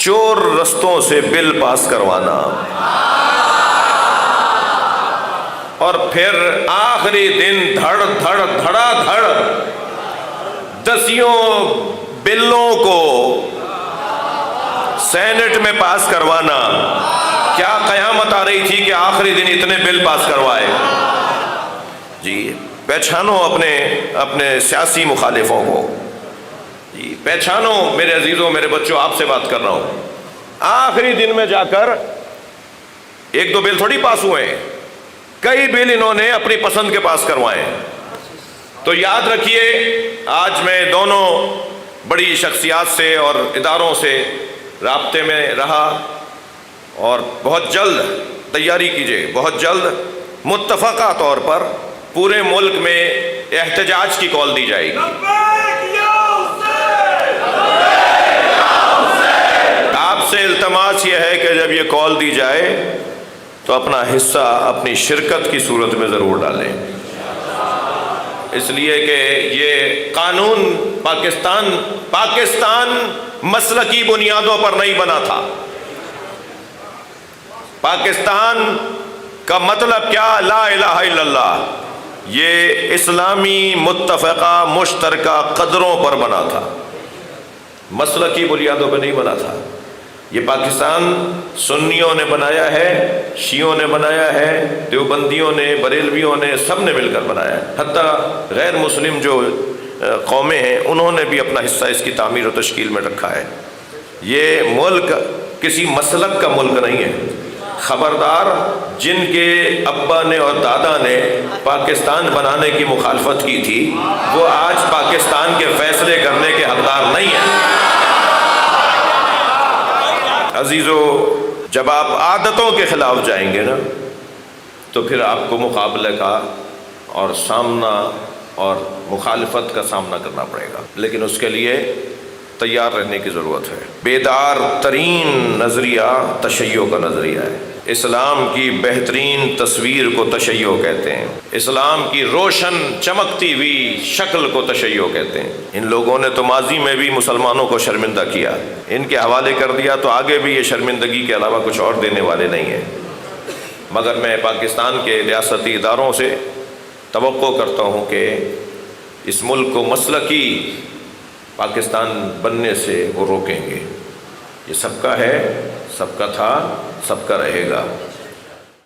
چور رستوں سے بل پاس کروانا، اور پھر آخری دن دھڑ دھڑ دھڑا دھڑ دسیوں بلوں کو سینٹ میں پاس کروانا۔ کیا قیامت آ رہی تھی کہ آخری دن اتنے بل پاس کروائے؟ جی پہچانو اپنے سیاسی مخالفوں کو، جی پہچانو میرے عزیزوں، میرے بچوں، آپ سے بات کر رہا ہوں۔ آخری دن میں جا کر ایک دو بل تھوڑی پاس ہوئے ہیں، کئی بل انہوں نے اپنی پسند کے پاس کروائے۔ تو یاد رکھیے، آج میں دونوں بڑی شخصیات سے اور اداروں سے رابطے میں رہا، اور بہت جلد تیاری کیجئے، بہت جلد متفقہ طور پر پورے ملک میں احتجاج کی کال دی جائے گی۔ آپ سے التماس یہ ہے کہ جب یہ کال دی جائے تو اپنا حصہ اپنی شرکت کی صورت میں ضرور ڈالیں، اس لیے کہ یہ قانون پاکستان مسلکی بنیادوں پر نہیں بنا تھا۔ پاکستان کا مطلب کیا؟ لا الہ الا اللہ۔ یہ اسلامی متفقہ مشترکہ قدروں پر بنا تھا، مسلکی بنیادوں پر نہیں بنا تھا۔ یہ پاکستان سنیوں نے بنایا ہے، شیعوں نے بنایا ہے، دیوبندیوں نے، بریلویوں نے، سب نے مل کر بنایا ہے۔ حتیٰ غیر مسلم جو قومیں ہیں انہوں نے بھی اپنا حصہ اس کی تعمیر و تشکیل میں رکھا ہے۔ یہ ملک کسی مسلک کا ملک نہیں ہے۔ خبردار، جن کے ابا نے اور دادا نے پاکستان بنانے کی مخالفت کی تھی وہ آج پاکستان کے فیصلے کرنے کے حقدار نہیں ہیں۔ عزیزو، جب آپ عادتوں کے خلاف جائیں گے نا تو پھر آپ کو مقابلے کا اور سامنا اور مخالفت کا سامنا کرنا پڑے گا، لیکن اس کے لیے تیار رہنے کی ضرورت ہے۔ بیدار ترین نظریہ تشیع کا نظریہ ہے۔ اسلام کی بہترین تصویر کو تشیع کہتے ہیں، اسلام کی روشن چمکتی ہوئی شکل کو تشیع کہتے ہیں۔ ان لوگوں نے تو ماضی میں بھی مسلمانوں کو شرمندہ کیا، ان کے حوالے کر دیا تو آگے بھی یہ شرمندگی کے علاوہ کچھ اور دینے والے نہیں ہیں۔ مگر میں پاکستان کے ریاستی اداروں سے توقع کرتا ہوں کہ اس ملک کو مسلکی پاکستان بننے سے وہ روکیں گے۔ یہ سب کا ہے، سب کا تھا، سب کا رہے گا۔